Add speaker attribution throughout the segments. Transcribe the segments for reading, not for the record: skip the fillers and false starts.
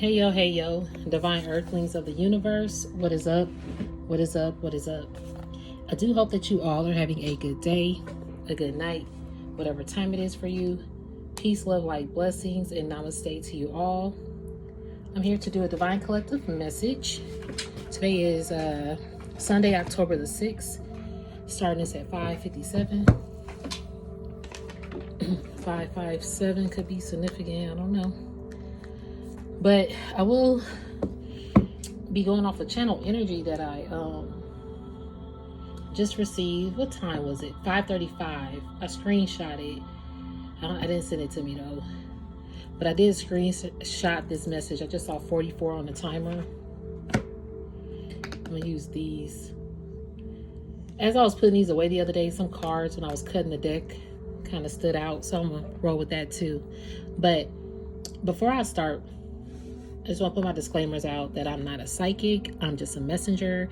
Speaker 1: Hey yo, divine earthlings of the universe. What is up? What is up? What is up? I do hope that you all are having a good day, a good night, whatever time it is for you. Peace, love, light, blessings, and namaste to you all. I'm here to do a divine collective message. Today is Sunday, October the 6th. Starting this at 5:57. 557 could be significant, I don't know. But I will be going off a channel energy that I just received. What time was it? 5:35. I screenshot it. I didn't send it to me though. But I did screenshot this message. I just saw 44 on the timer. I'm going to use these. As I was putting these away the other day, some cards when I was cutting the deck kind of stood out. So I'm going to roll with that too. But before I start, I just want to put my disclaimers out that I'm not a psychic. I'm just a messenger.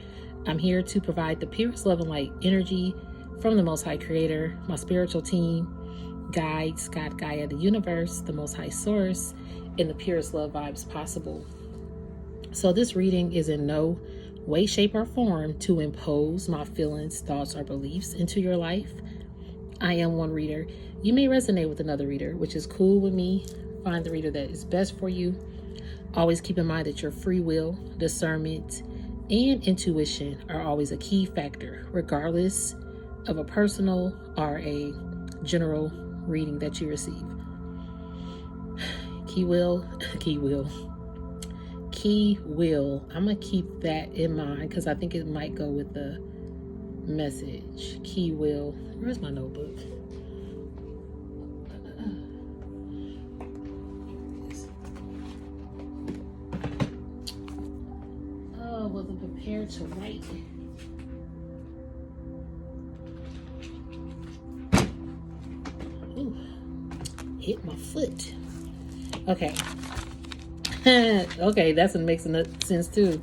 Speaker 1: I'm here to provide the purest love and light energy from the Most High Creator, my spiritual team, guides, God, Gaia, the universe, the Most High Source, and the purest love vibes possible. So this reading is in no way, shape, or form to impose my feelings, thoughts, or beliefs into your life. I am one reader. You may resonate with another reader, which is cool with me. Find the reader that is best for you. Always keep in mind that your free will, discernment, and intuition are always a key factor, regardless of a personal or a general reading that you receive. Key will. I'm going to keep that in mind because I think it might go with the message. Key will. Where's my notebook? Wasn't prepared to write. Ooh, hit my foot. Okay. Okay, that's what makes sense too.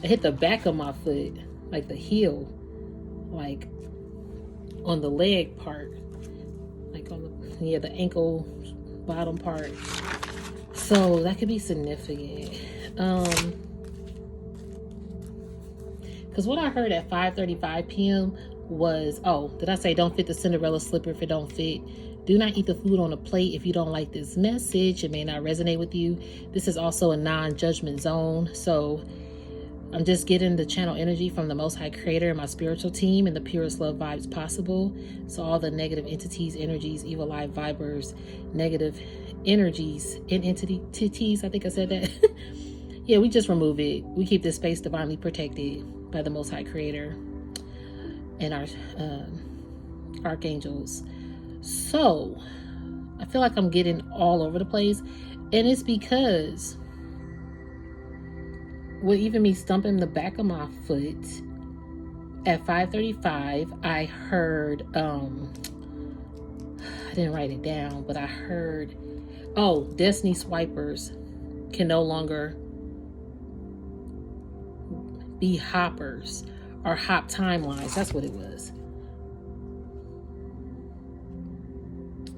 Speaker 1: I hit the back of my foot, like the heel, like on the leg part, like on the ankle bottom part. So that could be significant. Because what I heard at 5:35 p.m. was, did I say don't fit the Cinderella slipper if it don't fit? Do not eat the food on a plate if you don't like this message. It may not resonate with you. This is also a non-judgment zone. So I'm just getting the channel energy from the Most High Creator and my spiritual team and the purest love vibes possible. So all the negative entities, energies, evil eye vibers, negative energies and entities, I think I said that. Yeah, we just remove it. We keep this space divinely protected by the Most High Creator and our archangels. So I feel like I'm getting all over the place, and it's because with even me stumping the back of my foot at 5:35, I heard I didn't write it down, but I heard Destiny swipers can no longer be hoppers or hop timelines. That's what it was.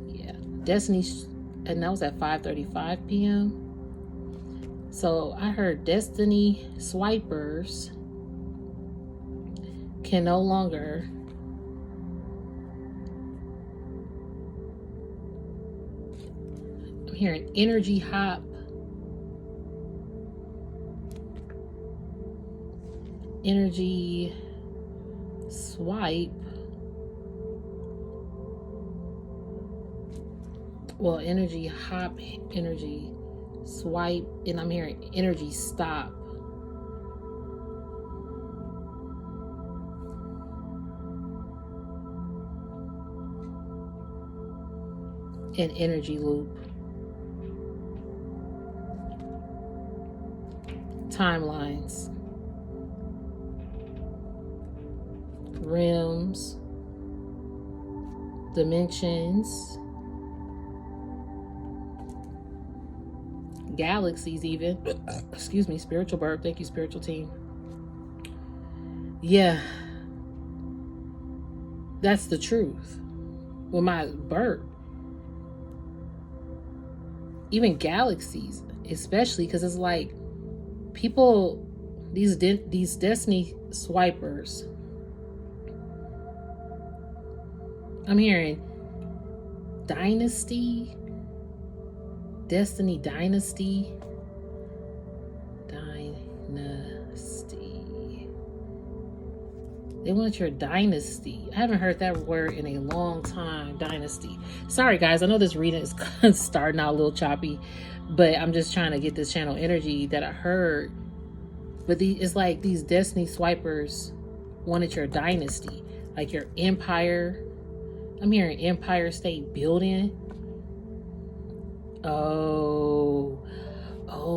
Speaker 1: Yeah, Destiny, and that was at 5:35 p.m. So I heard Destiny swipers can no longer I'm hearing energy hop, energy swipe, energy hop, energy swipe, and I'm hearing energy stop. And energy loop. Timelines. Realms, dimensions, galaxies even. Excuse me, spiritual birth. Thank you, spiritual team. Yeah, that's the truth. With my birth, even galaxies, especially because it's like people, these destiny swipers. I'm hearing Dynasty, Destiny Dynasty, Dynasty. They want your dynasty. I haven't heard that word in a long time. Dynasty. Sorry guys, I know this reading is starting out a little choppy, but I'm just trying to get this channel energy that I heard. But it's like these destiny swipers wanted your dynasty, like your empire. I'm hearing Empire State Building. Oh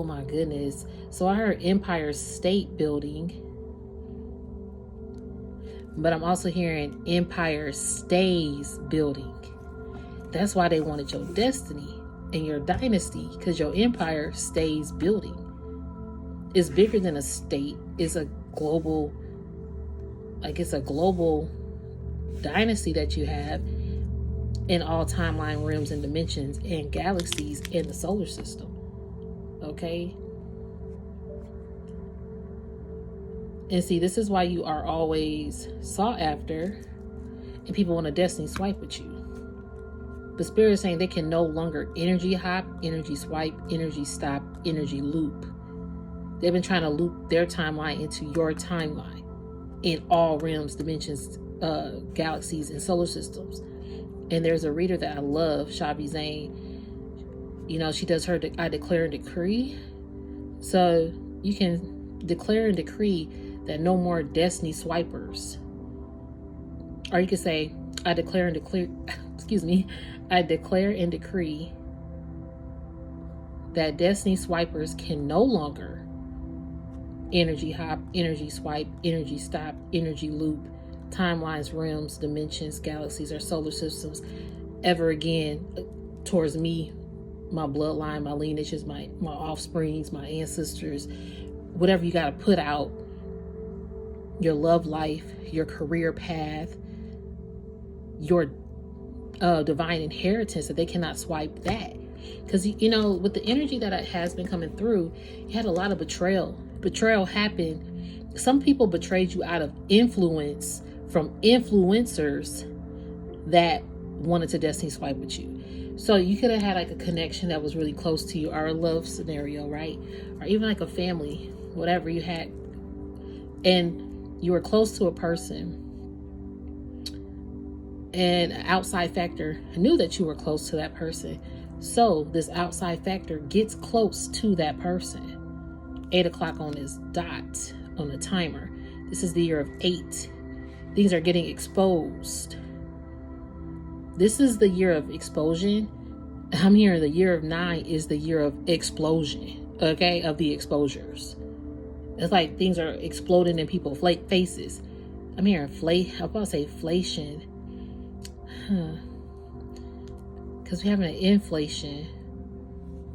Speaker 1: my goodness. So I heard Empire State Building, but I'm also hearing Empire Stays Building. That's why they wanted your destiny and your dynasty, because your empire stays building. It's bigger than a state. It's a global, it's a global dynasty that you have in all timeline, realms, and dimensions, and galaxies in the solar system. Okay? And see, this is why you are always sought after, and people want to destiny swipe with you. The Spirit is saying they can no longer energy hop, energy swipe, energy stop, energy loop. They've been trying to loop their timeline into your timeline in all realms, dimensions, galaxies, and solar systems. And there's a reader that I love, Shabi Zane. You know, she does her I declare and decree. So you can declare and decree that no more destiny swipers. Or you could say, I declare and declare, I declare and decree that destiny swipers can no longer energy hop, energy swipe, energy stop, energy loop, timelines, realms, dimensions, galaxies, or solar systems ever again towards me, my bloodline, my lineages, my offsprings, my ancestors, whatever you got to put out, your love life, your career path, your divine inheritance, that they cannot swipe that. Because, you know, with the energy that has been coming through, you had a lot of betrayal. Betrayal happened. Some people betrayed you out of influence from influencers that wanted to destiny swipe with you. So you could have had like a connection that was really close to you, or a love scenario, right? Or even like a family, whatever you had. And you were close to a person, and an outside factor knew that you were close to that person. So this outside factor gets close to that person. 8 o'clock on this dot on the timer. This is the year of 8. Things are getting exposed. This is the year of explosion. I'm hearing the year of 9 is the year of explosion. Okay, of the exposures. It's like things are exploding in people's faces. I'm hearing I'm about to say inflation. Because we're having an inflation,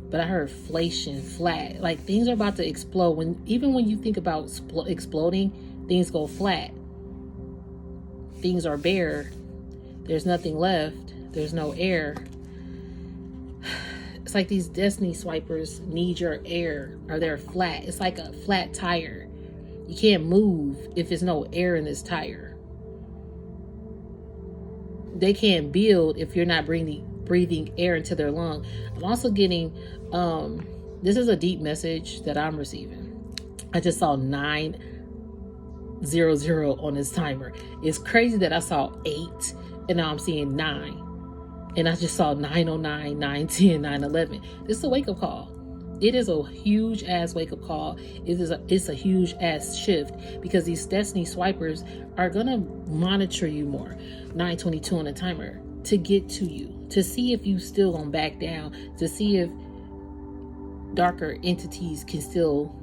Speaker 1: but I heard inflation, flat. Like things are about to explode. Even when you think about exploding, things go flat. Things are bare. There's nothing left. There's no air. It's like these destiny swipers need your air, or they're flat. It's like a flat tire. You can't move if there's no air in this tire. They can't build if you're not breathing air into their lung. I'm also getting, this is a deep message that I'm receiving. I just saw 900 on this timer. It's crazy that I saw 8 and now I'm seeing 9. And I just saw 909, 910, 911. This is a wake-up call. It is a huge ass wake-up call. It's a huge ass shift, because these destiny swipers are gonna monitor you more. 922 on the timer to get to you, to see if you still gonna back down, to see if darker entities can still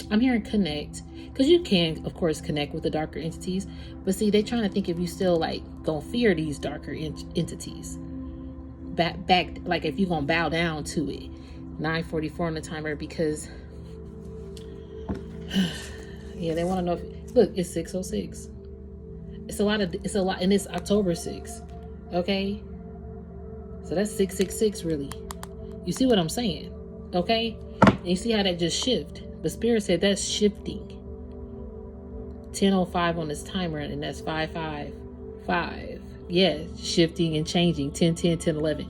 Speaker 1: I'm hearing connect, because you can of course connect with the darker entities, but see, they trying to think if you still like gonna fear these darker entities. Back like if you're gonna bow down to it. 944 on the timer, because yeah, they want to know if, look, it's 606. It's a lot, and it's October 6th. Okay, so that's 666 really. You see what I'm saying? Okay? And you see how that just shift. The Spirit said that's shifting. 10:05 on this timer, and that's 555. Yeah, shifting and changing. 10:10, 10:11.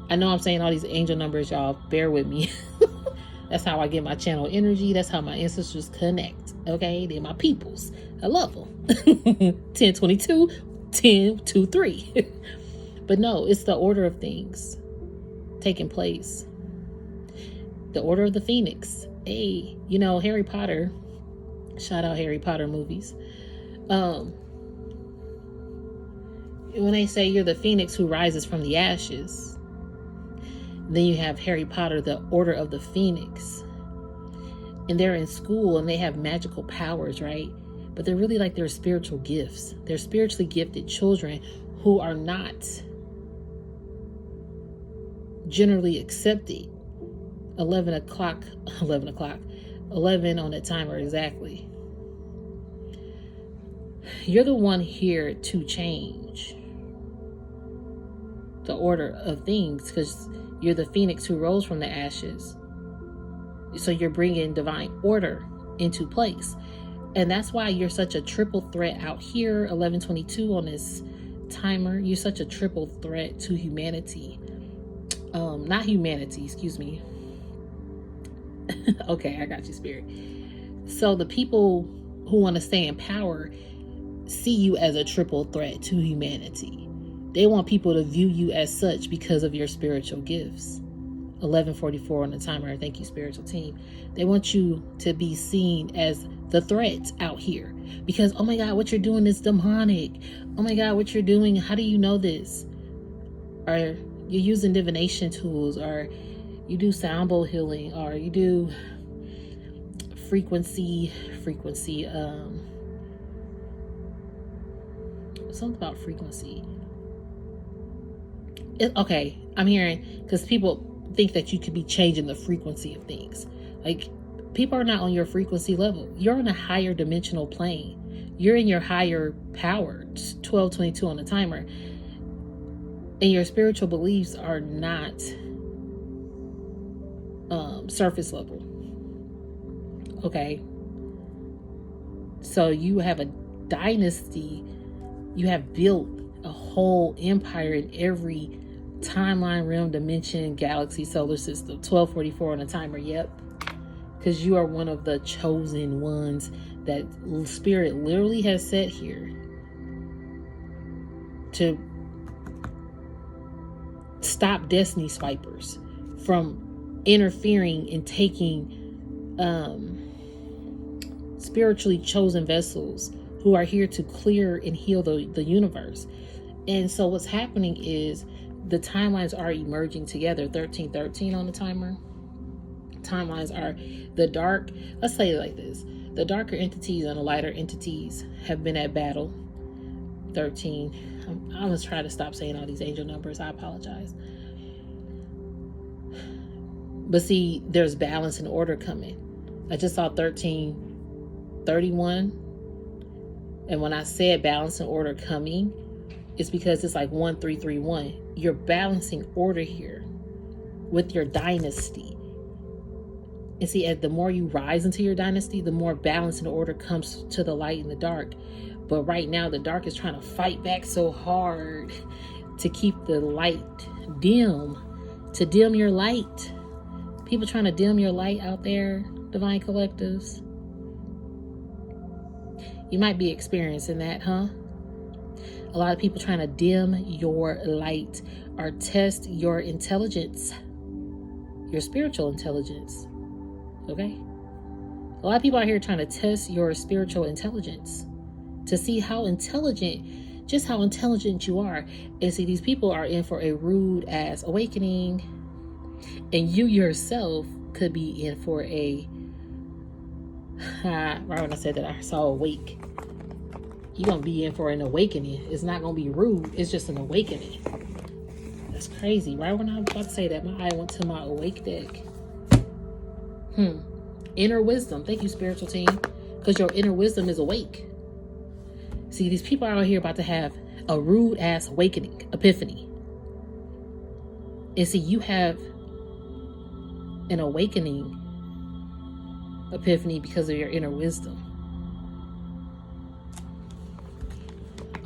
Speaker 1: I know I'm saying all these angel numbers, y'all. Bear with me. That's how I get my channel energy. That's how my ancestors connect. Okay? They're my peoples. I love them. 10:22, 10:23. But no, it's the order of things taking place. The order of the Phoenix. Hey, you know, Harry Potter. Shout out Harry Potter movies. When they say you're the Phoenix who rises from the ashes, then you have Harry Potter, the Order of the Phoenix. And they're in school and they have magical powers, right? But they're really like their spiritual gifts. They're spiritually gifted children who are not generally accepted. 11 on the timer exactly. You're the one here to change the order of things, because you're the Phoenix who rose from the ashes. So you're bringing divine order into place. And that's why you're such a triple threat out here. 11:22 on this timer. You're such a triple threat to humanity. Not humanity, excuse me. Okay, I got you, Spirit. So the people who want to stay in power see you as a triple threat to humanity. They want people to view you as such because of your spiritual gifts. 11:44 on the timer. Thank you, spiritual team. They want you to be seen as the threat out here because, oh my God, what you're doing is demonic. Oh my God, what you're doing, how do you know this? Or you're using divination tools, or you do sound bowl healing, or you do frequency, something about frequency. Okay, I'm hearing, because people think that you could be changing the frequency of things. Like, people are not on your frequency level. You're on a higher dimensional plane. You're in your higher power. 12:22 on the timer. And your spiritual beliefs are not surface level. Okay. So you have a dynasty. You have built a whole empire in every timeline, realm, dimension, galaxy, solar system. 12:44 on the timer. Yep. Because you are one of the chosen ones that Spirit literally has set here to stop destiny swipers from interfering and taking spiritually chosen vessels who are here to clear and heal the universe. And so what's happening is the timelines are emerging together. 13:13 on the timer. Timelines are the dark, let's say it like this, the darker entities and the lighter entities have been at battle. 13. I was trying to stop saying all these angel numbers. I apologize. But see, there's balance and order coming. I just saw 13:31. And when I said balance and order coming, it's because it's like 1331. You're balancing order here with your dynasty. And see, as the more you rise into your dynasty, the more balance and order comes to the light and the dark. But right now, the dark is trying to fight back so hard to keep the light dim, to dim your light. People trying to dim your light out there, divine collectives. You might be experiencing that, huh? A lot of people trying to dim your light or test your intelligence, your spiritual intelligence. Okay? A lot of people out here trying to test your spiritual intelligence to see how intelligent, just how intelligent you are. And see, these people are in for a rude ass awakening. And you yourself could be in for a, right when I said that, I saw awake. You're going to be in for an awakening. It's not going to be rude. It's just an awakening. That's crazy. Right when I was about to say that, my eye went to my awake deck. Inner wisdom. Thank you, spiritual team. Because your inner wisdom is awake. See, these people out here about to have a rude ass awakening, epiphany. And see, you have an awakening epiphany because of your inner wisdom.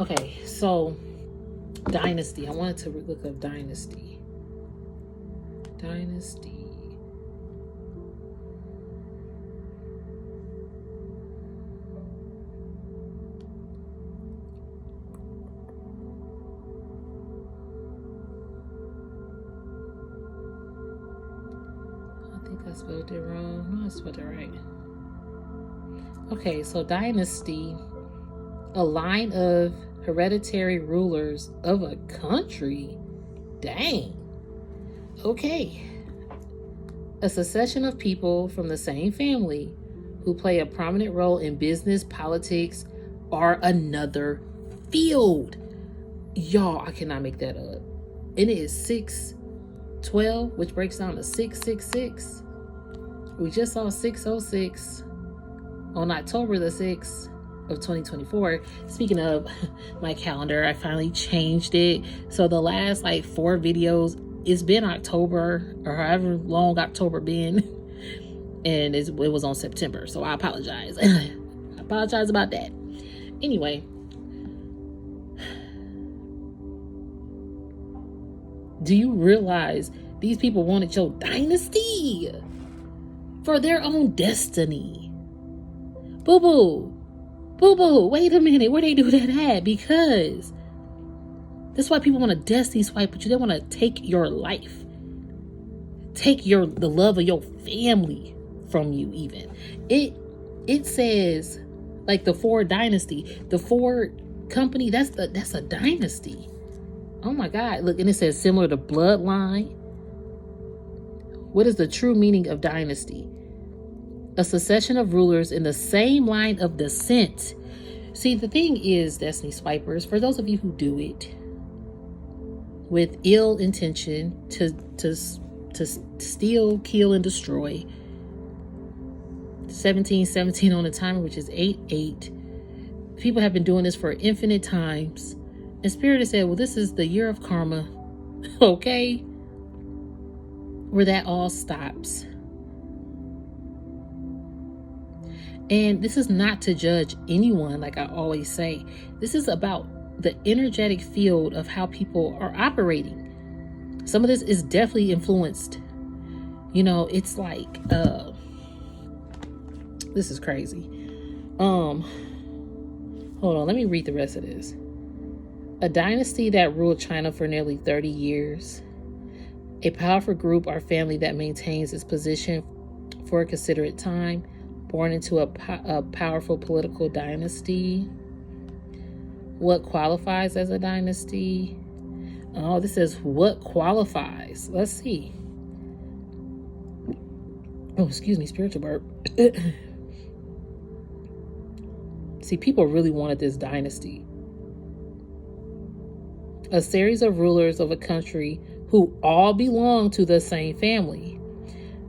Speaker 1: Okay, so Dynasty. I wanted to look up Dynasty. Dynasty. I think I spelled it wrong. No, I spelled it right. Okay, so Dynasty, a line of hereditary rulers of a country. Dang. Okay. A succession of people from the same family who play a prominent role in business, politics, or another field. Y'all, I cannot make that up. And it is 612, which breaks down to 666. We just saw 606 on October the 6th of 2024. Speaking of my calendar, I finally changed it. So the last like 4 videos, it's been October, or however long October been, and it was on September. So I apologize. I apologize about that. Anyway, do you realize these people wanted your dynasty for their own destiny? Boo-boo. Boo-boo. Wait a minute. Where they do that at? Because that's why people want to destiny swipe with you. They want to take your life. Take the love of your family from you even. It says, like the Ford dynasty, the Ford company, that's a dynasty. Oh my God. Look, and it says similar to bloodline. What is the true meaning of dynasty? A succession of rulers in the same line of descent. See, the thing is, Destiny Swipers, for those of you who do it with ill intention to steal, kill, and destroy, 1717 on the timer, which is 88. People have been doing this for infinite times. And Spirit has said, well, this is the year of karma, okay? Where that all stops. And this is not to judge anyone, like I always say. This is about the energetic field of how people are operating. Some of this is definitely influenced. You know, it's like, this is crazy. Hold on, let me read the rest of this. A dynasty that ruled China for nearly 30 years. A powerful group or family that maintains its position for a considerate time. Born into a powerful political dynasty. What qualifies as a dynasty? Oh, this says what qualifies. Let's see. Oh, excuse me, spiritual burp. See, people really wanted this dynasty. A series of rulers of a country who all belong to the same family.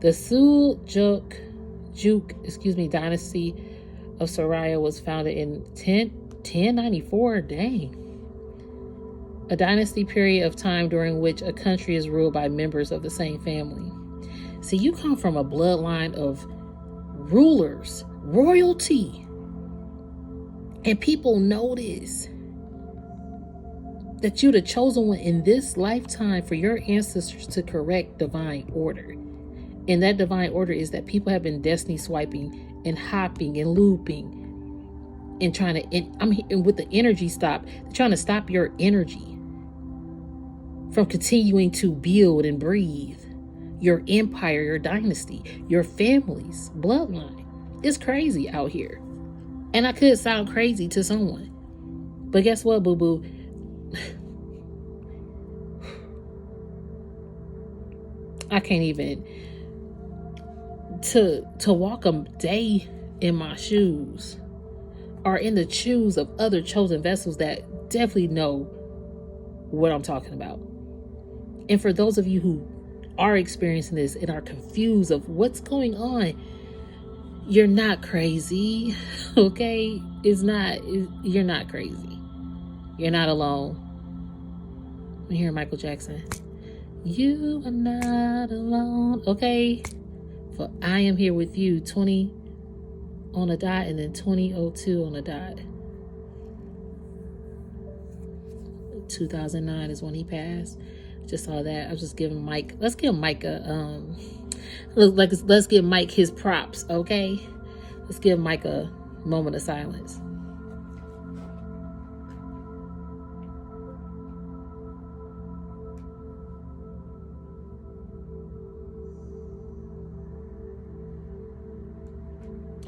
Speaker 1: The Seljuk dynasty of Soraya was founded in 1094. Dang. A dynasty period of time during which a country is ruled by members of the same family. See, you come from a bloodline of rulers, royalty. And people notice that you're the chosen one in this lifetime for your ancestors to correct divine order. And that divine order is that people have been destiny swiping and hopping and looping and trying to, and with the energy stop, trying to stop your energy from continuing to build and breathe your empire, your dynasty, your family's bloodline. It's crazy out here. And I could sound crazy to someone. But guess what, boo-boo? I can't even to walk a day in my shoes or in the shoes of other chosen vessels that definitely know what I'm talking about. And for those of you who are experiencing this and are confused of what's going on, you're not crazy, okay? You're not crazy. You're not alone. I'm hearing Michael Jackson. You are not alone, okay? For I am here with you, 20 on a dot, and then 2002 on a dot. 2009 is when he passed. Just saw that. I was just giving Mike, let's give Mike a let's give Mike his props, okay? Let's give Mike a moment of silence.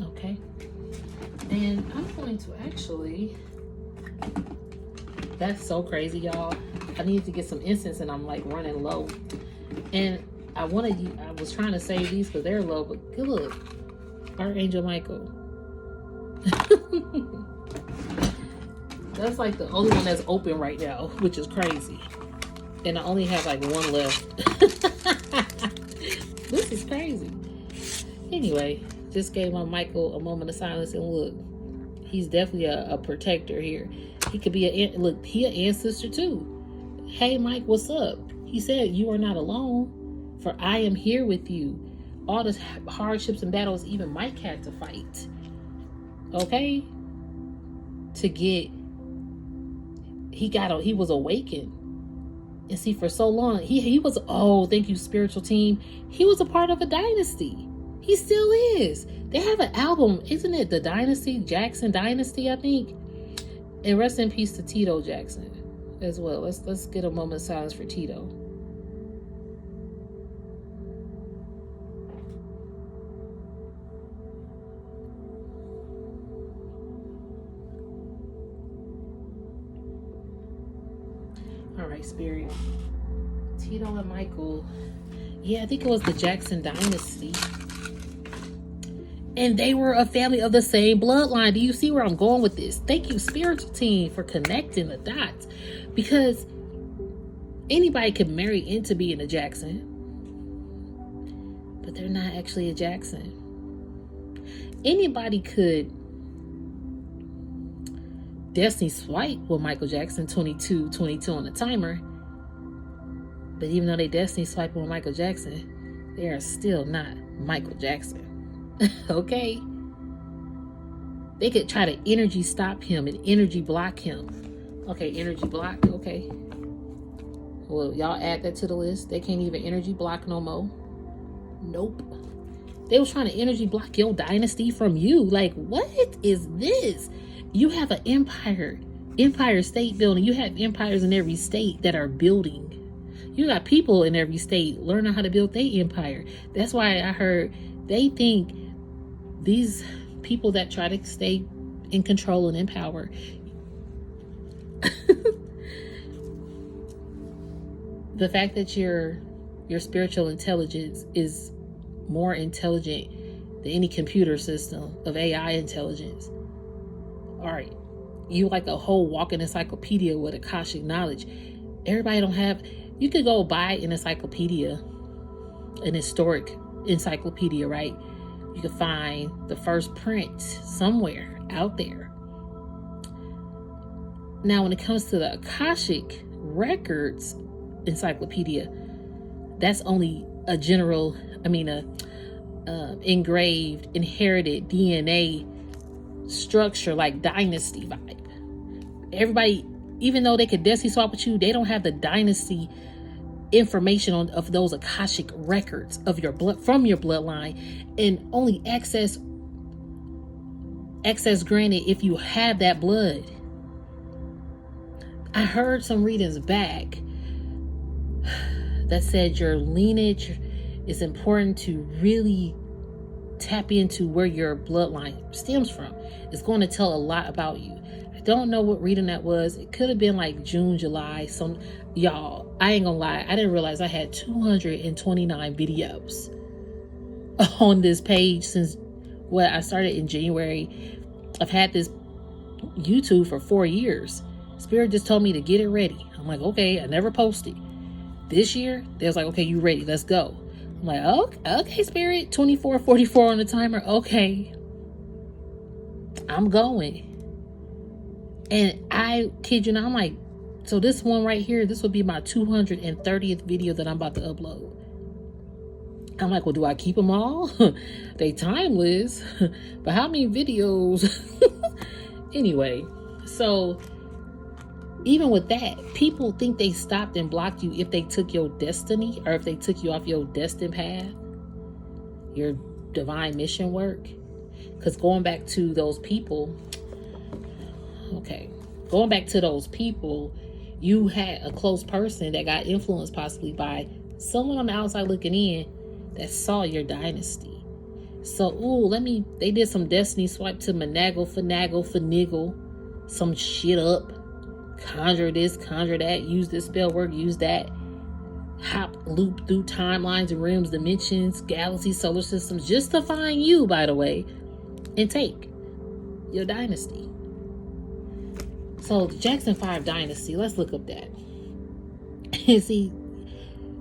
Speaker 1: Okay. And I'm going to actually, that's so crazy, y'all. I need to get some incense and I'm like running low. And I was trying to save these because they're low, but good look. Archangel Michael. That's like the only one that's open right now, which is crazy. And I only have like one left. This is crazy. Anyway, just gave my Michael a moment of silence, and look, he's definitely a protector here. He could be he an ancestor too. Hey Mike, what's up? He said, you are not alone, for I am here with you. All the hardships and battles even Mike had to fight, okay, to get, he was awakened. And see, for so long, he was, oh, thank you, spiritual team. He was a part of a dynasty. He still is. They have an album, isn't it? The Dynasty, Jackson Dynasty, I think. And rest in peace to Tito Jackson as well. Let's get a moment of silence for Tito. All right, Spirit. Tito and Michael. Yeah, I think it was the Jackson Dynasty. And they were a family of the same bloodline. Do you see where I'm going with this? Thank you, spiritual team, for connecting the dots. Because anybody could marry into being a Jackson, but they're not actually a Jackson. Anybody could Destiny swipe with Michael Jackson, 22 on the timer. But even though they Destiny swipe with Michael Jackson, they are still not Michael Jackson. Okay? They could try to energy stop him and energy block him. Okay, energy block. Okay. Well, y'all add that to the list. They can't even energy block no more. Nope. They was trying to energy block your dynasty from you. Like, what is this? You have an empire state building. You have empires in every state that are building. You got people in every state learning how to build their empire. That's why I heard they think these people that try to stay in control and in power, the fact that your spiritual intelligence is more intelligent than any computer system of AI intelligence. All right, you like a whole walking encyclopedia with Akashic knowledge. Everybody don't have. You could go buy an encyclopedia, an historic encyclopedia, right? You could find the first print somewhere out there. Now, when it comes to the Akashic Records encyclopedia, that's only a general, engraved, inherited DNA structure, like Dynasty vibe. Everybody, even though they could Destiny swap with you, they don't have the Dynasty information of those Akashic records of your blood, from your bloodline, and only access granted if you have that blood. I heard some readings back that said your lineage is important to really tap into where your bloodline stems from. It's going to tell a lot about you. I don't know what reading that was. It could have been like June, July. Y'all, I ain't gonna lie, I didn't realize I had 229 videos on this page since I started in January. I've had this YouTube for 4 years. Spirit just told me to get it ready. I'm like, okay, I never posted. This year, they was like, okay, you ready? Let's go. I'm like, okay, Spirit, 24:44 on the timer. Okay, I'm going. And I kid you not, I'm like, so this one right here, this will be my 230th video that I'm about to upload. I'm like, well, do I keep them all? They timeless. But how many videos? Anyway, so even with that, people think they stopped and blocked you if they took your destiny, or if they took you off your destined path, your divine mission work. Because going back to those people, you had a close person that got influenced possibly by someone on the outside looking in that saw your dynasty. So, they did some destiny swipe to finagle some shit up. Conjure this, conjure that, use this spell work, use that. Hop, loop through timelines and realms, dimensions, galaxies, solar systems, just to find you, by the way, and take your dynasty. So, the Jackson 5 dynasty, let's look up that. And see,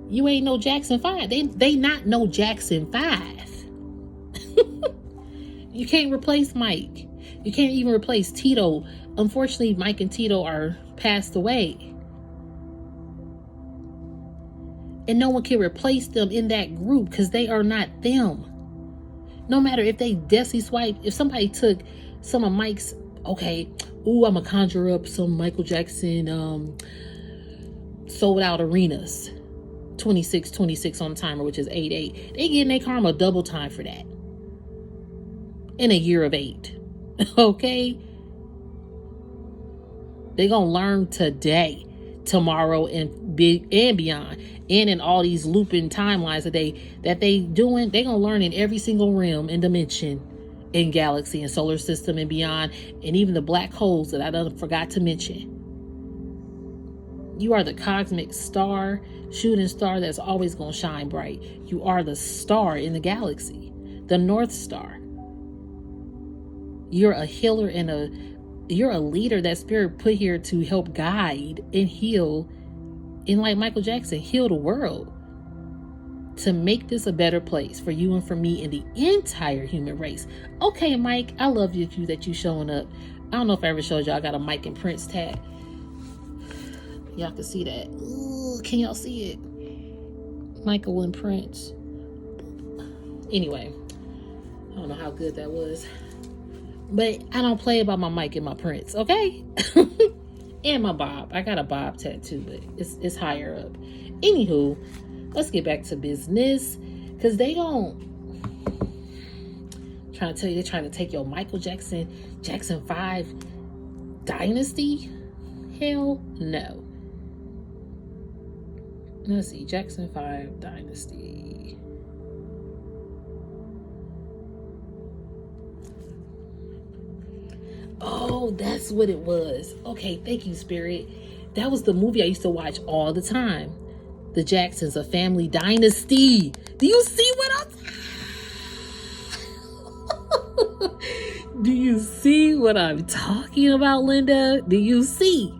Speaker 1: you ain't no Jackson 5. They not no Jackson 5. You can't replace Mike. You can't even replace Tito. Unfortunately, Mike and Tito are passed away. And no one can replace them in that group because they are not them. No matter if they destiny swipe, if somebody took some of Mike's, I'm going to conjure up some Michael Jackson sold out arenas. 26 on the timer, which is 8-8. They getting their karma double time for that. In a year of 8. Okay? They're going to learn today, tomorrow, and beyond. And in all these looping timelines that they doing, they're going to learn in every single realm and dimension in galaxy and solar system and beyond. And even the black holes that I forgot to mention. You are the cosmic star, shooting star that's always going to shine bright. You are the star in the galaxy, the North Star. You're a healer and you're a leader that spirit put here to help guide and heal, and like Michael Jackson, heal the world, to make this a better place for you and for me and the entire human race. Okay, Mike, I love you that you showing up. I don't know if I ever showed y'all, I got a Mike and Prince tag. Y'all can see that. Ooh, can y'all see it? Michael and Prince. Anyway, I don't know how good that was. But I don't play about my Mike and my Prince, okay? And my Bob. I got a Bob tattoo, but it's higher up. Anywho, let's get back to business. Because they're trying to take your Michael Jackson 5 dynasty. Hell no. Let's see, Jackson 5 dynasty. Oh, that's what it was. Okay, thank you, Spirit. That was the movie I used to watch all the time. The Jacksons, a family dynasty. Do you see what Do you see what I'm talking about, Linda? Do you see?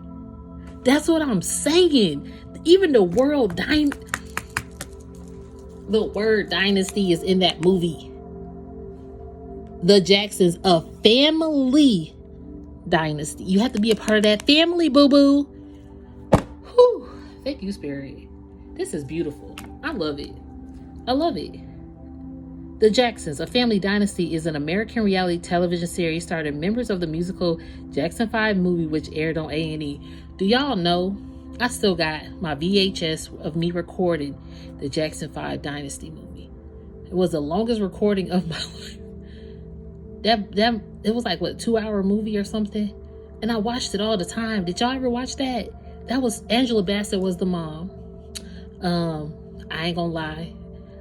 Speaker 1: That's what I'm saying. Even the word dynasty is in that movie. The Jacksons, a family dynasty. You have to be a part of that family, boo-boo. Whew. Thank you, Spirit. This is beautiful. I love it. I love it. The Jacksons, a family dynasty, is an American reality television series starring members of the musical Jackson 5 movie, which aired on A&E. Do y'all know? I still got my VHS of me recording the Jackson 5 Dynasty movie. It was the longest recording of my life. It was like, what, 2-hour movie or something? And I watched it all the time. Did y'all ever watch that? That was, Angela Bassett was the mom. I ain't gonna lie.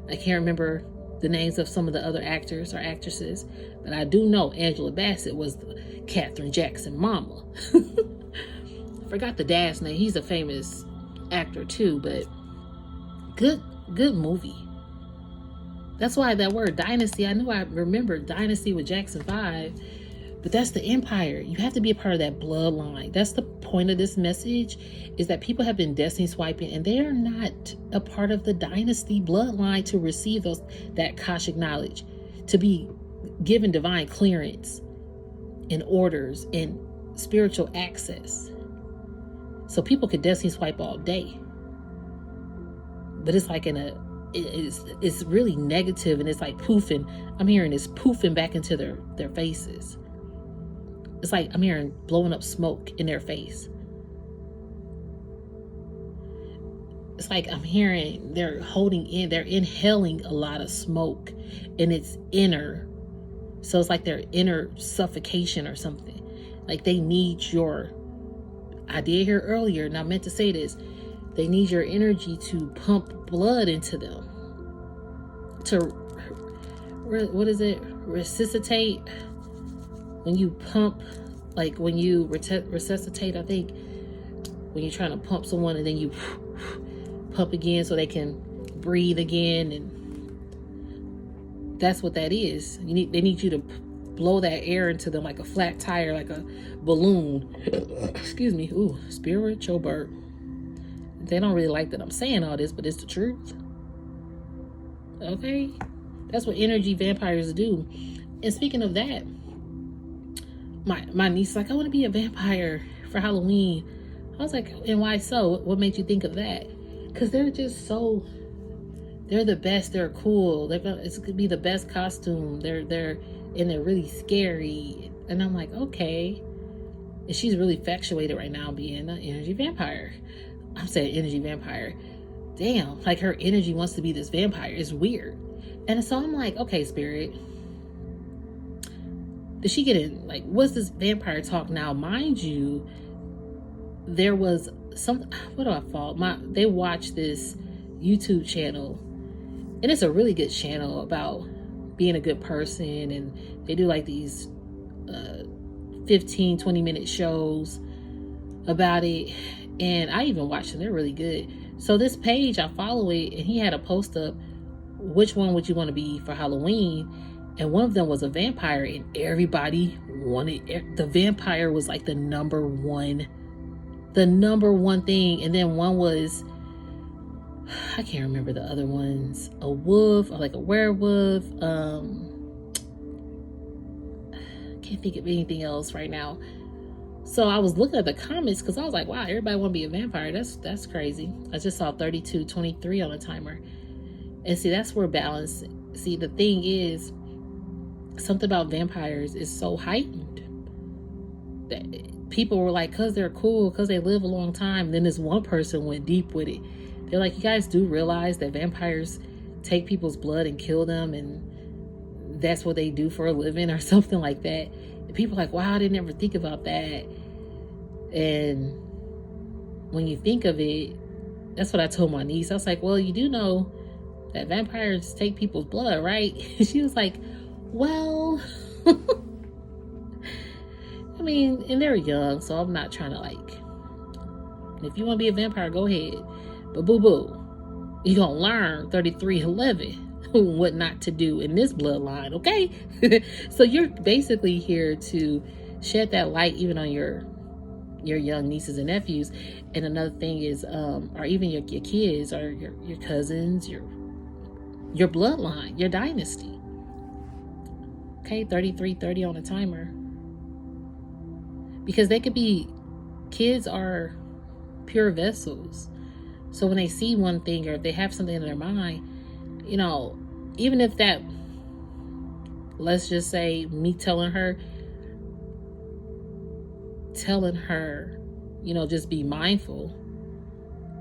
Speaker 1: I can't remember the names of some of the other actors or actresses, but I do know Angela Bassett was the Katherine Jackson mama. Forgot the dad's name. He's a famous actor too, but good movie. That's why that word dynasty, I knew I remembered dynasty with Jackson 5, but that's the empire. You have to be a part of that bloodline. That's the point of this message, is that people have been destiny swiping and they are not a part of the dynasty bloodline to receive that Akashic knowledge, to be given divine clearance and orders and spiritual access. So people could destiny swipe all day, but it's like in it's really negative, and it's like poofing. I'm hearing it's poofing back into their faces. It's like I'm hearing blowing up smoke in their face. It's like I'm hearing they're inhaling a lot of smoke, and it's inner. So it's like their inner suffocation or something. Like they need I did hear earlier, and I meant to say this, they need your energy to pump blood into them. To, what is it? Resuscitate. When you pump, like when you resuscitate, I think, when you're trying to pump someone and then you pump again so they can breathe again, and that's what that is. They need you to blow that air into them like a flat tire, like a balloon. Excuse me. Ooh, spiritual bird. They don't really like that I'm saying all this, but it's the truth. Okay? That's what energy vampires do. And speaking of that, my niece is like, I want to be a vampire for Halloween. I was like, and why so? What made you think of that? Because they're just so, they're the best. They're cool. It's gonna be the best costume. They're really scary. And I'm like, okay. And she's really infatuated right now being an energy vampire. I'm saying energy vampire. Damn, like her energy wants to be this vampire. It's weird. And so I'm like, okay, spirit, did she get in? Like, what's this vampire talk now? Mind you, there was some, what do I fault? They watch this YouTube channel, and it's a really good channel about being a good person, and they do like these 15-20 minute shows about it, and I even watched them. They're really good. So this page, I follow it, and he had a post up, which one would you want to be for Halloween? And one of them was a vampire, and everybody wanted, the vampire was like the number one thing. And then one was, I can't remember the other ones, a wolf or like a werewolf. Can't think of anything else right now. So I was looking at the comments because I was like, wow, everybody want to be a vampire. That's crazy. I just saw 32:23 on the timer. And see, that's where balance. See, the thing is, something about vampires is so heightened that people were like, because they're cool, because they live a long time. Then this one person went deep with it. They're like, you guys do realize that vampires take people's blood and kill them, and that's what they do for a living or something like that. And people are like, wow, I didn't ever think about that. And when you think of it, that's what I told my niece. I was like, well, you do know that vampires take people's blood, right? She was like, well, I mean, and they're young, so I'm not trying to like, if you want to be a vampire, go ahead. But boo-boo, you're going to learn 3311 what not to do in this bloodline, okay? So you're basically here to shed that light even on your young nieces and nephews. And another thing is, or even your kids, or your cousins, your bloodline, your dynasty. Okay, 33:30 on the timer. Because they could be, kids are pure vessels. So when they see one thing, or if they have something in their mind, you know, even if that, let's just say me telling her, you know, just be mindful,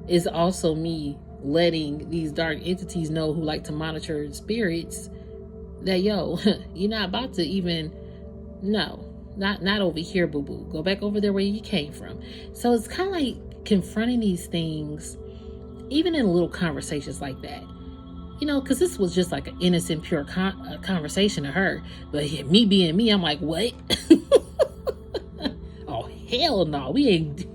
Speaker 1: is also me letting these dark entities know, who like to monitor spirits, that, yo, you're not about to even, no, not over here, boo-boo. Go back over there where you came from. So it's kind of like confronting these things, even in little conversations like that. You know, because this was just like an innocent, pure conversation to her. But yeah, me being me, I'm like, what? Oh, hell no. We ain't.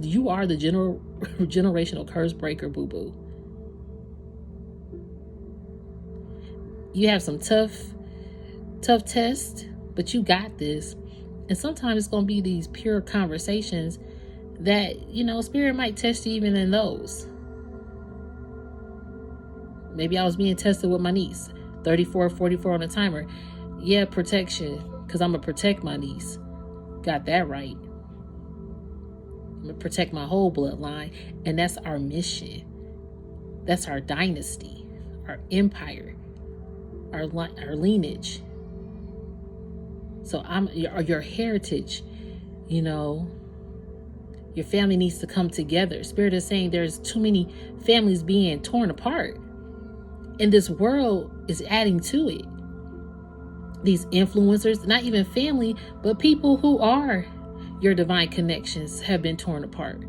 Speaker 1: You are the generational curse breaker, boo-boo. You have some tough tests, but you got this. And sometimes it's going to be these pure conversations that, you know, spirit might test you even in those. Maybe I was being tested with my niece. 34:44 on the timer. Yeah, protection, because I'm going to protect my niece. Got that right. I'm going to protect my whole bloodline. And that's our mission. That's our dynasty, our empire, our lineage. So your heritage, you know, your family needs to come together. Spirit is saying there's too many families being torn apart. And this world is adding to it. These influencers, not even family, but people who are your divine connections have been torn apart.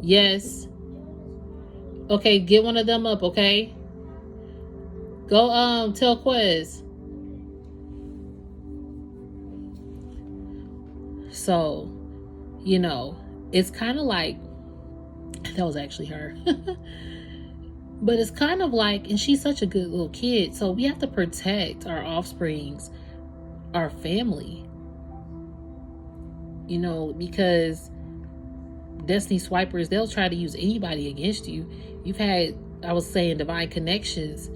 Speaker 1: Yes. Okay, get one of them up, okay? Go tell Quez. So, you know, it's kind of like, that was actually her. But it's kind of like, and she's such a good little kid, so we have to protect our offsprings, our family. You know, because Destiny swipers, they'll try to use anybody against you. You've had, I was saying, divine connections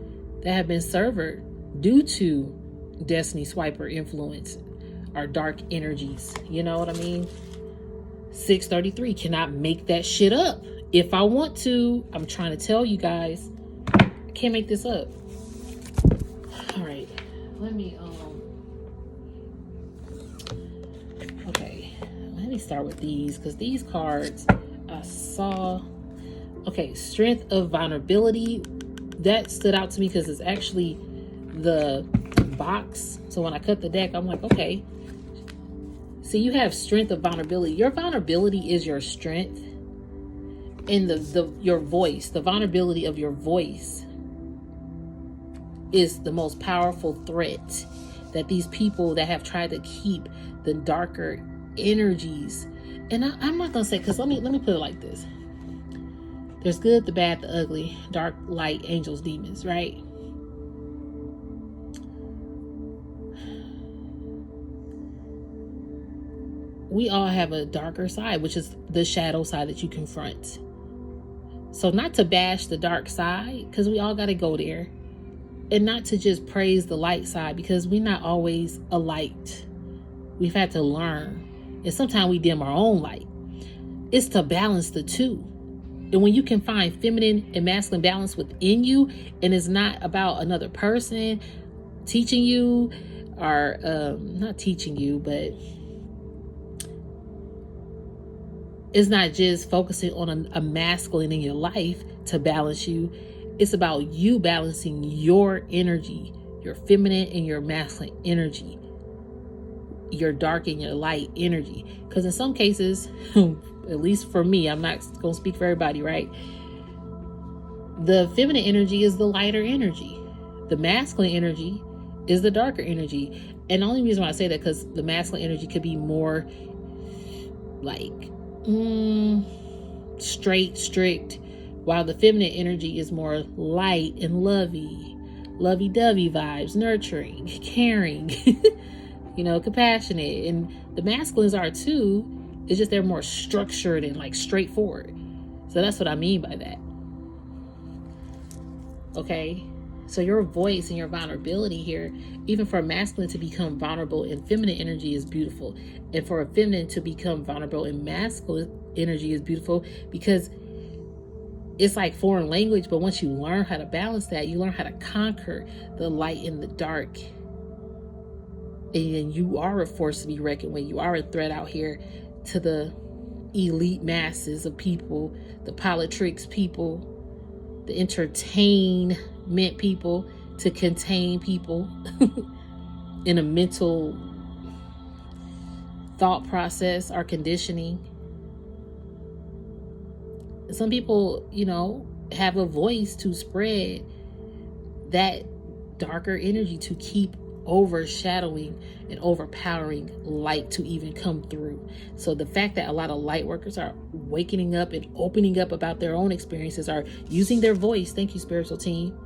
Speaker 1: that have been severed due to Destiny swiper influence, our dark energies. You know what I mean? 633 cannot make that shit up. If I want to, I'm trying to tell you guys, I can't make this up. All right, let me okay, let me start with these, because these cards I saw. Okay, strength of vulnerability, that stood out to me because it's actually the box. So when I cut the deck, I'm like, okay. So you have strength of vulnerability. Your vulnerability is your strength. And your voice, the vulnerability of your voice is the most powerful threat that these people that have tried to keep the darker energies. And I'm not gonna say, because let me put it like this. There's good, the bad, the ugly, dark, light, angels, demons, right? We all have a darker side, which is the shadow side that you confront. So not to bash the dark side, because we all got to go there. And not to just praise the light side, because we're not always a light. We've had to learn. And sometimes we dim our own light. It's to balance the two. And when you can find feminine and masculine balance within you, and it's not about another person teaching you, or not teaching you, but it's not just focusing on a masculine in your life to balance you. It's about you balancing your energy, your feminine and your masculine energy, your dark and your light energy. Because in some cases, at least for me, I'm not going to speak for everybody, right? The feminine energy is the lighter energy. The masculine energy is the darker energy. And the only reason why I say that, because the masculine energy could be more like straight, strict, while the feminine energy is more light and lovey-dovey vibes, nurturing, caring, you know, compassionate. And the masculines are too. It's just they're more structured and like straightforward. So that's what I mean by that. Okay, so your voice and your vulnerability here, even for a masculine to become vulnerable in feminine energy is beautiful. And for a feminine to become vulnerable in masculine energy is beautiful, because it's like foreign language. But once you learn how to balance that, you learn how to conquer the light and the dark. And you are a force to be reckoned with. You are a threat out here to the elite masses of people, the politics people, the entertainment people, to contain people in a mental thought process or conditioning. Some people, you know, have a voice to spread that darker energy, to keep overshadowing and overpowering light to even come through. So the fact that a lot of light workers are waking up and opening up about their own experiences, are using their voice, thank you spiritual team,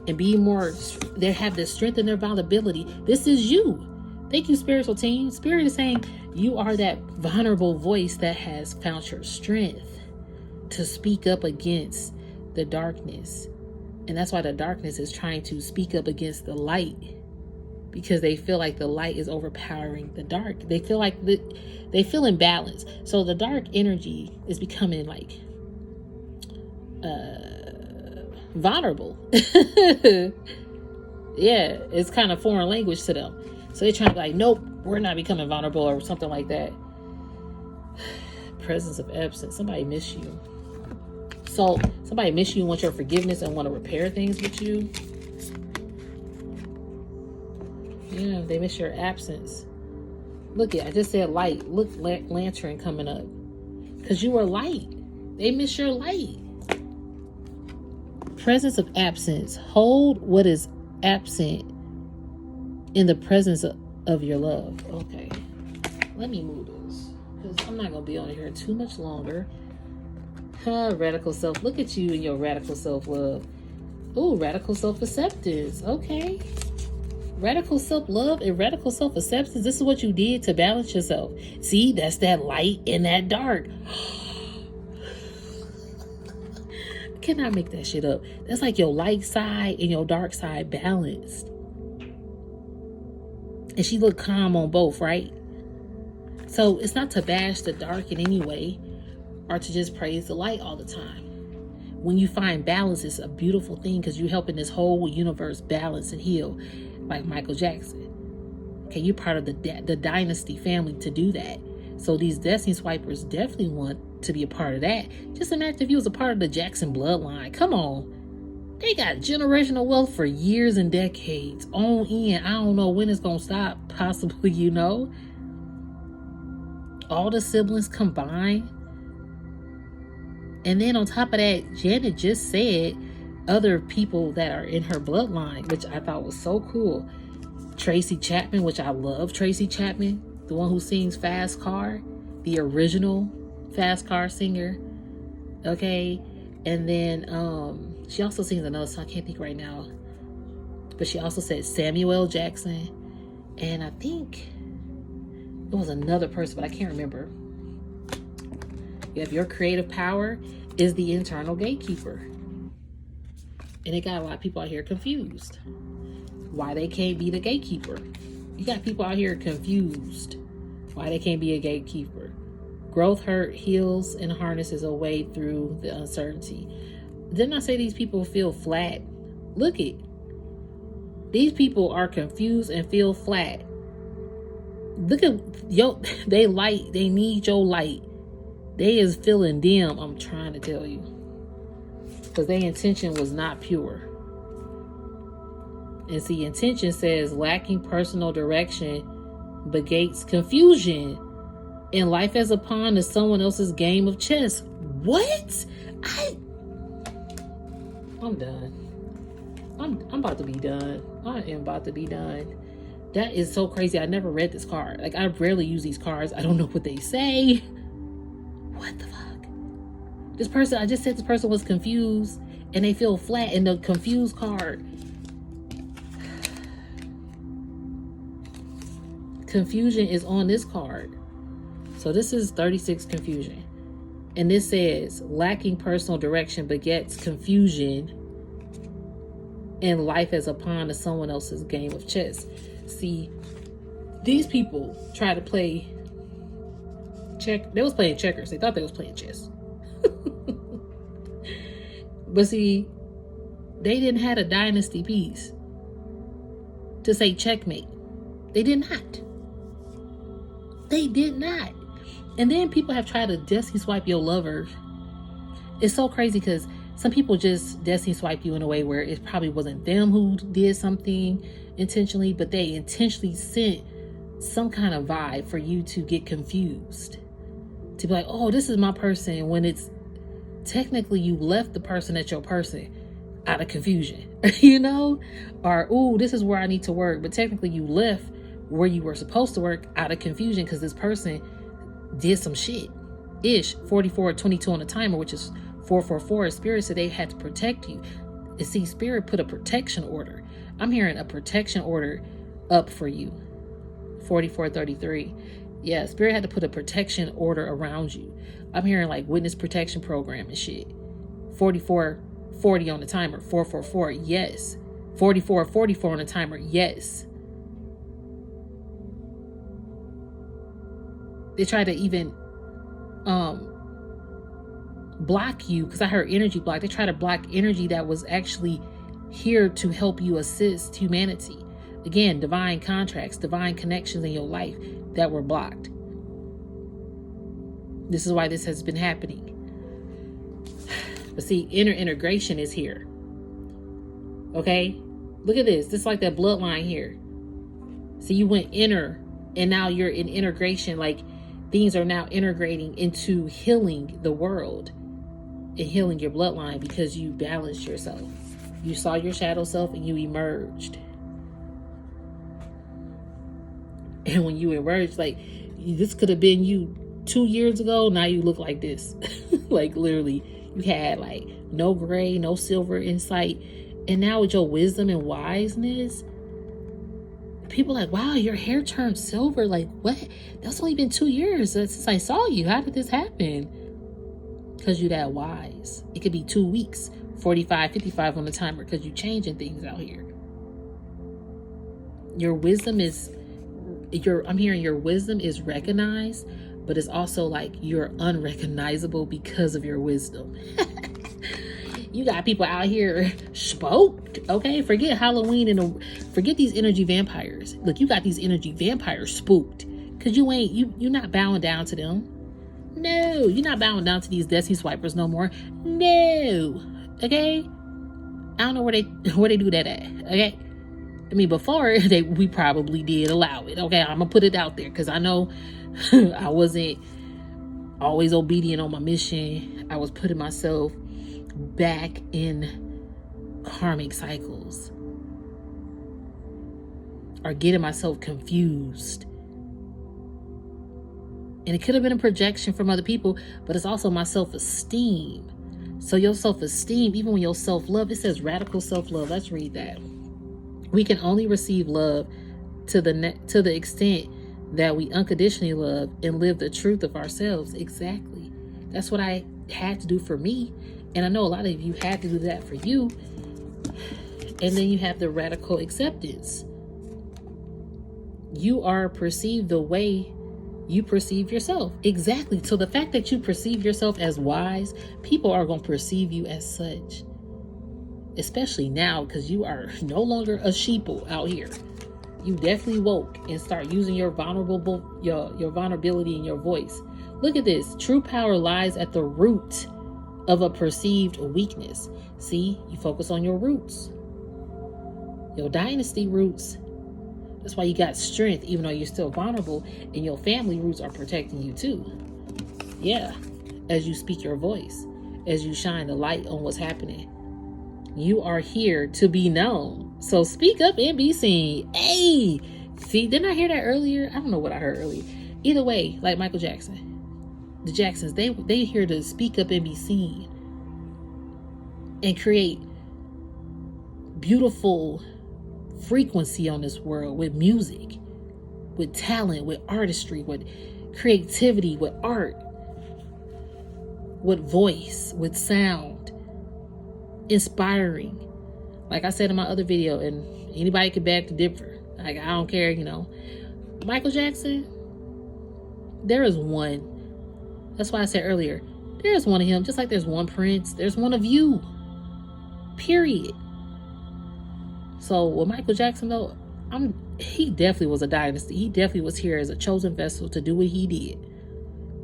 Speaker 1: and being more, they have the strength in their vulnerability. This is you. Thank you spiritual team. Spirit is saying you are that vulnerable voice that has found your strength to speak up against the darkness. And that's why the darkness is trying to speak up against the light, because they feel like the light is overpowering the dark. They feel like they feel imbalanced. So the dark energy is becoming like vulnerable. Yeah, it's kind of foreign language to them. So they're trying to be like, nope, we're not becoming vulnerable or something like that. Presence of absence. Somebody miss you. So somebody miss you, want your forgiveness and want to repair things with you. Yeah, they miss your absence. Look it, I just said light. Look, lantern coming up. Because you were light. They miss your light. Presence of absence. Hold what is absent in the presence of your love. Okay. Let me move this. Because I'm not going to be on here too much longer. Radical self. Look at you and your radical self-love. Ooh, radical self-acceptance. Okay. Radical self-love and radical self-acceptance. This is what you did to balance yourself. See, that's that light and that dark. I cannot make that shit up. That's like your light side and your dark side balanced. And she looked calm on both, right? So it's not to bash the dark in any way or to just praise the light all the time. When you find balance, it's a beautiful thing because you're helping this whole universe balance and heal, like Michael Jackson. Okay, you're part of the Dynasty family to do that. So these Destiny Swipers definitely want to be a part of that. Just imagine if you was a part of the Jackson bloodline. Come on. They got generational wealth for years and decades on end. I don't know when it's going to stop. Possibly, you know. All the siblings combined. And then on top of that, Janet just said other people that are in her bloodline, which I thought was so cool. Tracy Chapman, which I love Tracy Chapman, the one who sings Fast Car, the original Fast Car singer. Okay. And then she also sings another song, I can't think right now. But she also said Samuel Jackson. And I think it was another person, but I can't remember. You have your creative power is the internal gatekeeper. And it got a lot of people out here confused. Why they can't be the gatekeeper. You got people out here confused. Why they can't be a gatekeeper. Growth hurt, heals, and harnesses a way through the uncertainty. Didn't I say these people feel flat? Look it. These people are confused and feel flat. Look at they light. They need your light. They is feeling dim, I'm trying to tell you. Because their intention was not pure. And see, intention says lacking personal direction begets confusion. And life as a pawn is someone else's game of chess. What? I'm done. I'm about to be done. I am about to be done. That is so crazy. I never read this card. Like, I rarely use these cards. I don't know what they say. What the fuck? This person, I just said this person was confused and they feel flat in the confused card. Confusion is on this card. So this is 36 confusion. And this says lacking personal direction begets confusion and life as a pawn to someone else's game of chess. See, these people try to play they was playing checkers. They thought they was playing chess. But see, they didn't have a dynasty piece to say checkmate. They did not. They did not. And then people have tried to destiny swipe your lover. It's so crazy because some people just destiny swipe you in a way where it probably wasn't them who did something intentionally, but they intentionally sent some kind of vibe for you to get confused. To be like, oh, this is my person, when it's technically you left the person at your person out of confusion, you know? Or, oh, this is where I need to work. But technically you left where you were supposed to work out of confusion because this person did some shit. Ish, 4422 on the timer, which is 444. Spirit said they had to protect you. And see, Spirit put a protection order. I'm hearing a protection order up for you. 4433. Yeah, Spirit had to put a protection order around you. I'm hearing like witness protection program and shit. 4440 on the timer. 444. Yes. 4444 on the timer. Yes. They try to even block you, because I heard energy block. They try to block energy that was actually here to help you assist humanity. Again, divine contracts, divine connections in your life that were blocked. This is why this has been happening. But see, inner integration is here. Okay? Look at this. This is like that bloodline here. See, you went inner, and now you're in integration. Like, things are now integrating into healing the world and healing your bloodline, because you balanced yourself. You saw your shadow self and you emerged. And when you emerged, like, this could have been you 2 years ago. Now you look like this. Like, literally, you had like no gray, no silver in sight. And now with your wisdom and wiseness, people are like, wow, your hair turned silver. Like, what? That's only been 2 years since I saw you. How did this happen? Because you're that wise. It could be 2 weeks, 45, 55 on the timer, because you're changing things out here. Your wisdom is, I'm hearing your wisdom is recognized, but it's also like you're unrecognizable because of your wisdom. You got people out here spooked, okay? Forget Halloween and forget these energy vampires. Look, you got these energy vampires spooked because you're not bowing down to them. No, you're not bowing down to these Destiny swipers no more. No, okay? I don't know where they do that at, okay? I mean, before we probably did allow it, okay? I'm gonna put it out there because I know I wasn't always obedient on my mission. I was putting myself back in karmic cycles or getting myself confused. And it could have been a projection from other people, but it's also my self-esteem. So your self-esteem, even when your self-love, it says radical self-love. Let's read that. We can only receive love to the extent that we unconditionally love and live the truth of ourselves. Exactly. That's what I had to do for me. And I know a lot of you had to do that for you. And then you have the radical acceptance. You are perceived the way you perceive yourself. Exactly. So the fact that you perceive yourself as wise, people are going to perceive you as such. Especially now, because you are no longer a sheeple out here. You definitely woke and start using your vulnerability in your voice. Look at this. True power lies at the root of a perceived weakness. See, you focus on your roots, your dynasty roots. That's why you got strength, even though you're still vulnerable, and your family roots are protecting you too. Yeah, as you speak your voice, as you shine the light on what's happening. You are here to be known. So speak up and be seen. Hey, see, didn't I hear that earlier? I don't know what I heard earlier. Either way, like Michael Jackson, the Jacksons, they here to speak up and be seen and create beautiful frequency on this world with music, with talent, with artistry, with creativity, with art, with voice, with sound, inspiring. Like I said in my other video, and anybody can beg to differ. Like, I don't care, Michael Jackson, there is one. That's why I said earlier, there's one of him, just like there's one Prince, there's one of you. Period. So with Michael Jackson, though, he definitely was a dynasty. He definitely was here as a chosen vessel to do what he did.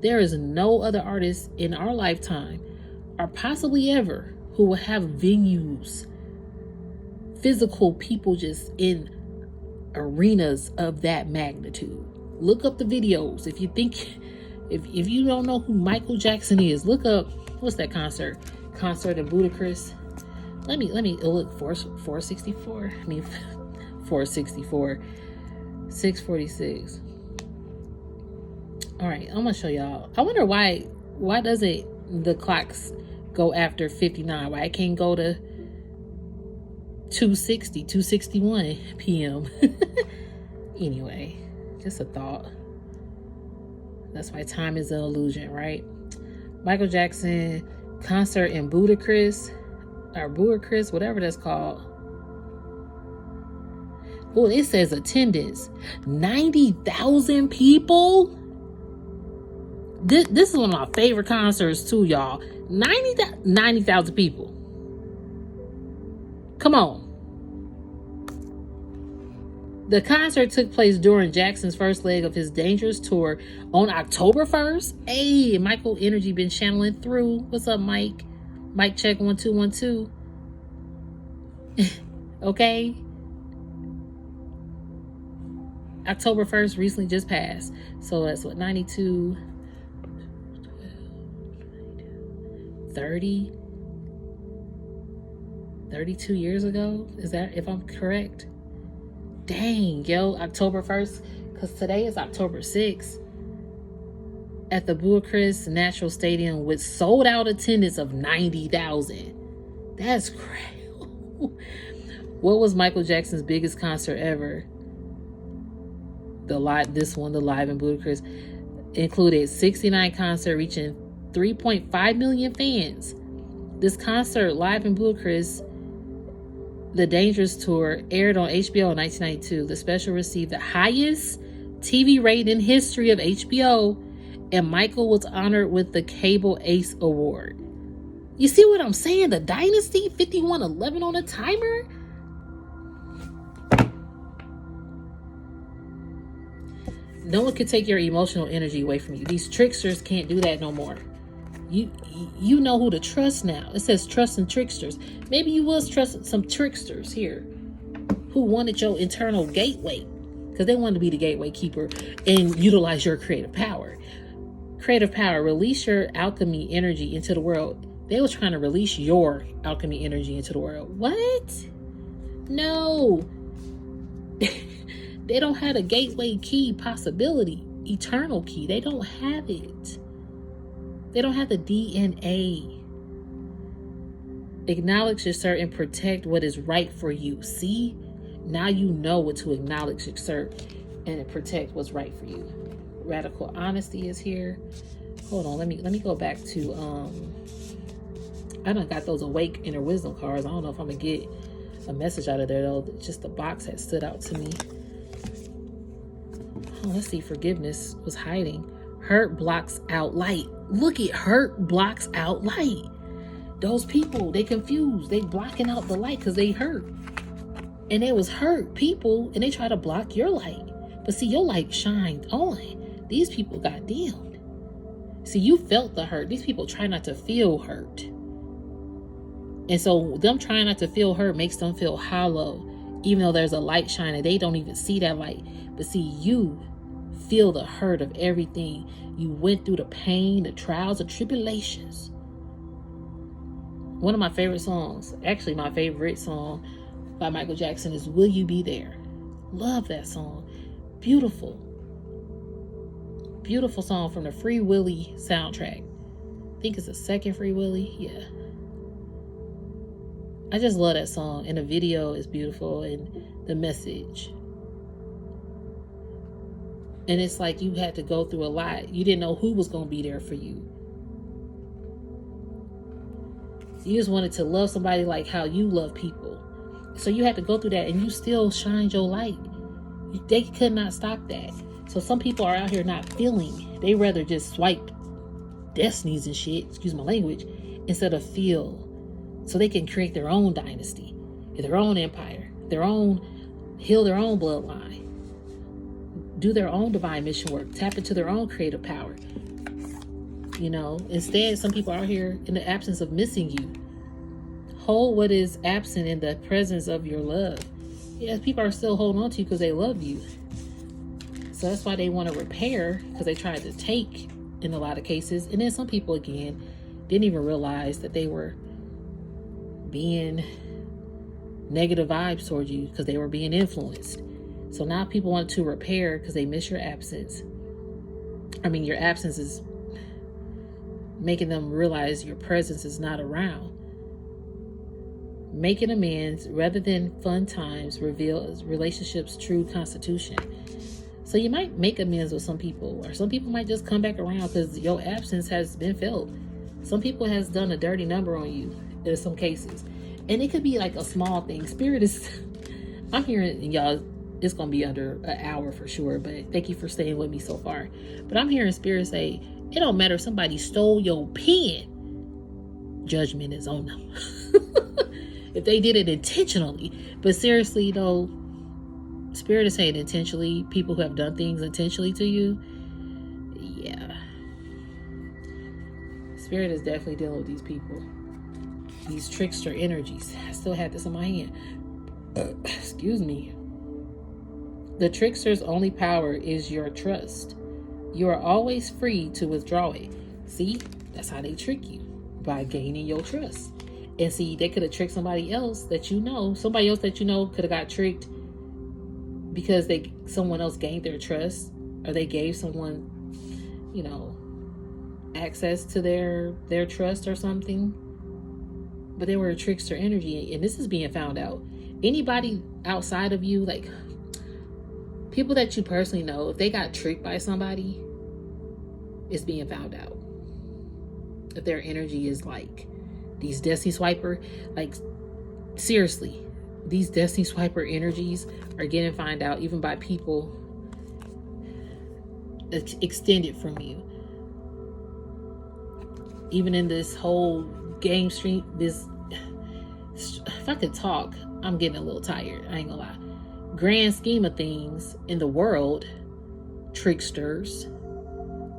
Speaker 1: There is no other artist in our lifetime, or possibly ever, who will have venues, physical people just in arenas of that magnitude. Look up the videos. If you think, if you don't know who Michael Jackson is, look up, what's that concert in Budapest? Let me look, 464. I mean, 464, 646. All right, I'm gonna show y'all. I wonder why doesn't the clocks go after 59? Why it can't go to 261 p.m. Anyway, just a thought. That's why time is an illusion, right? Michael Jackson concert in Budapest, or Budapest, whatever that's called. Well, it says attendance 90,000 people. This is one of my favorite concerts too, y'all. 90,000 people. Come on. The concert took place during Jackson's first leg of his Dangerous tour on October 1st. Hey, Michael energy been channeling through. What's up, Mike? Mike check 1212. Okay. October 1st recently just passed. So that's what, 92, 30, 32 years ago? Is that, if I'm correct? Dang, yo, October 1st, because today is October 6th, at the Bucharest Natural Stadium with sold out attendance of 90,000. That's crazy. What was Michael Jackson's biggest concert ever? The Live in Bucharest, included 69 concerts reaching 3.5 million fans. This concert, Live in Bucharest, the Dangerous Tour, aired on HBO in 1992. The special received the highest TV rating in history of HBO, and Michael was honored with the Cable Ace Award. You see what I'm saying? The Dynasty, 5111 on the timer. No one can take your emotional energy away from you. These tricksters can't do that no more. You know who to trust now. It says trust and tricksters. Maybe you was trusting some tricksters here who wanted your internal gateway because they wanted to be the gateway keeper and utilize your creative power. Creative power, release your alchemy energy into the world. They was trying to release your alchemy energy into the world. What? No. They don't have a gateway key possibility, eternal key. They don't have it. They don't have the DNA. Acknowledge, assert, and protect what is right for you. See? Now you know what to acknowledge, assert, and protect what's right for you. Radical honesty is here. Hold on, let me go back to I done got those awake inner wisdom cards. I don't know if I'm gonna get a message out of there though. Just the box had stood out to me. Oh, let's see. Forgiveness was hiding. Hurt blocks out light. Look at hurt blocks out light. Those people, they confused. They blocking out the light because they hurt. And they was hurt people and they try to block your light. But see, your light shined on. These people got dimmed. See, you felt the hurt. These people try not to feel hurt. And so them trying not to feel hurt makes them feel hollow. Even though there's a light shining, they don't even see that light. But see, you feel the hurt of everything. You went through the pain, the trials, the tribulations. One of my favorite songs, actually my favorite song by Michael Jackson is Will You Be There? Love that song. Beautiful. Beautiful song from the Free Willy soundtrack. I think it's the second Free Willy. Yeah. I just love that song. And the video is beautiful and the message. And it's like you had to go through a lot. You didn't know who was going to be there for you. You just wanted to love somebody like how you love people. So you had to go through that and you still shined your light. They could not stop that. So some people are out here not feeling. They rather just swipe destinies and shit, excuse my language, instead of feel. So they can create their own dynasty, their own empire, heal their own bloodline, do their own divine mission work, tap into their own creative power. You know, instead, some people are out here in the absence of missing you. Hold what is absent in the presence of your love. Yes, people are still holding on to you because they love you. So that's why they want to repair, because they tried to take in a lot of cases. And then some people, again, didn't even realize that they were being negative vibes towards you because they were being influenced. So now people want to repair because they miss your absence. I mean, your absence is making them realize your presence is not around. Making amends rather than fun times reveals relationships' true constitution. So you might make amends with some people, or some people might just come back around because your absence has been felt. Some people has done a dirty number on you in some cases. And it could be like a small thing. Spirit is, I'm hearing, y'all, it's going to be under an hour for sure, but thank you for staying with me so far. But I'm hearing Spirit say, it don't matter if somebody stole your pen. judgment is on them. If they did it intentionally. But seriously though, Spirit is saying intentionally, people who have done things intentionally to you, yeah. Spirit is definitely dealing with these people. These trickster energies. I still had this in my hand. Excuse me. The trickster's only power is your trust. You are always free to withdraw it. See, that's how they trick you, by gaining your trust. And see, they could have tricked somebody else that you know. Somebody else that you know could have got tricked because someone else gained their trust, or they gave someone, access to their trust or something. But they were a trickster energy, and this is being found out. Anybody outside of you, like people that you personally know, if they got tricked by somebody, it's being found out. If their energy is like these Destiny Swiper, like seriously, these Destiny Swiper energies are getting found out even by people extended from you. Even in this whole game stream, if I could talk, I'm getting a little tired, I ain't gonna lie. Grand scheme of things in the world, tricksters,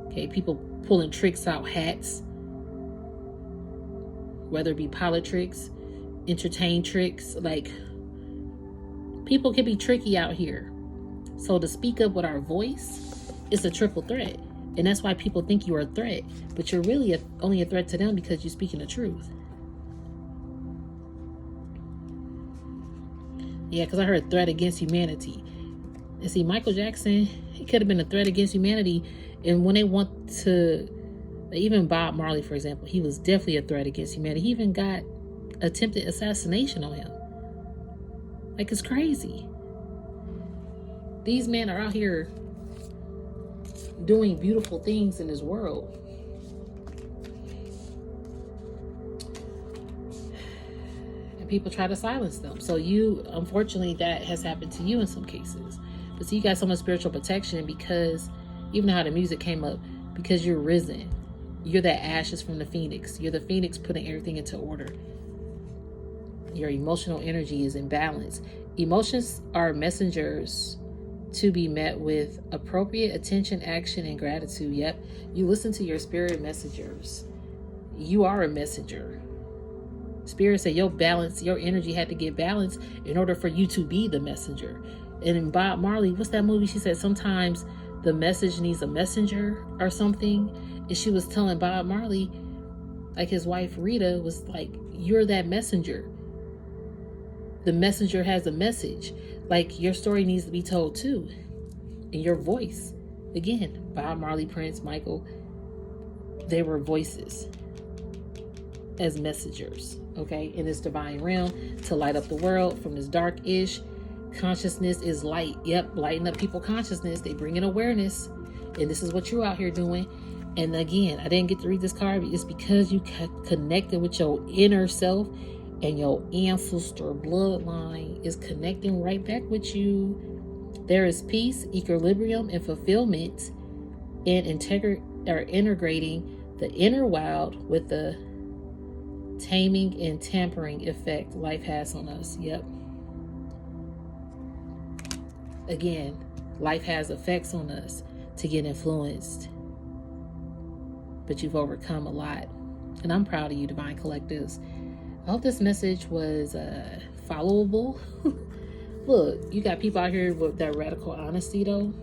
Speaker 1: okay, people pulling tricks out hats, whether it be politics, entertain tricks, like people can be tricky out here. So to speak up with our voice is a triple threat. And that's why people think you are a threat, but you're really only a threat to them because you're speaking the truth. Yeah, because I heard threat against humanity. And see, Michael Jackson, he could have been a threat against humanity. And when they want to, even Bob Marley, for example, he was definitely a threat against humanity. He even got attempted assassination on him. Like, it's crazy. These men are out here doing beautiful things in this world. And people try to silence them. So unfortunately, that has happened to you in some cases. But see, you got so much spiritual protection because, even how the music came up, because you're risen. You're the ashes from the phoenix. You're the phoenix putting everything into order. Your emotional energy is in balance. Emotions are messengers to be met with appropriate attention, action, and gratitude. Yep, you listen to your spirit messengers. You are a messenger. Spirit said your energy had to get balanced in order for you to be the messenger. And in Bob Marley, what's that movie? She said sometimes the message needs a messenger or something. And she was telling Bob Marley, like his wife Rita was like, you're that messenger. The messenger has a message. Like, your story needs to be told too. In your voice. Again, Bob Marley, Prince, Michael, they were voices as messengers, okay, in this divine realm to light up the world from this dark-ish. Consciousness is light. Yep, lighting up people's consciousness. They bring in awareness. And this is what you're out here doing. And again, I didn't get to read this card. It's because you connected with your inner self. And your ancestor bloodline is connecting right back with you. There is peace, equilibrium, and fulfillment in integrating the inner wild with the taming and tampering effect life has on us. Yep. Again, life has effects on us to get influenced. But you've overcome a lot. And I'm proud of you, Divine Collectives. I hope this message was followable. Look, you got people out here with that radical honesty, though.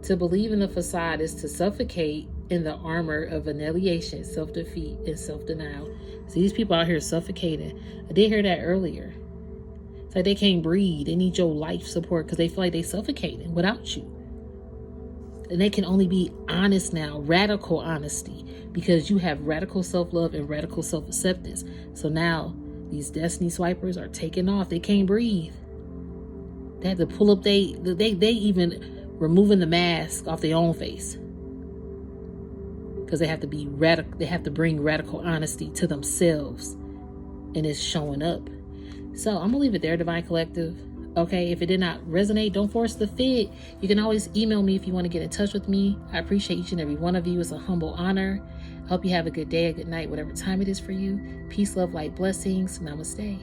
Speaker 1: To believe in the facade is to suffocate in the armor of annihilation, self-defeat, and self-denial. See, these people out here suffocating. I did hear that earlier. It's like they can't breathe. They need your life support because they feel like they're suffocating without you. And they can only be honest now, radical honesty, because you have radical self-love and radical self-acceptance. So now these Destiny Swipers are taking off. They can't breathe. They have to pull up, they even removing the mask off their own face. Because they have to be radical, they have to bring radical honesty to themselves. And it's showing up. So I'm gonna leave it there, Divine Collective. Okay, if it did not resonate, don't force the fit. You can always email me if you want to get in touch with me. I appreciate each and every one of you. It's a humble honor. Hope you have a good day, a good night, whatever time it is for you. Peace, love, light, blessings. Namaste.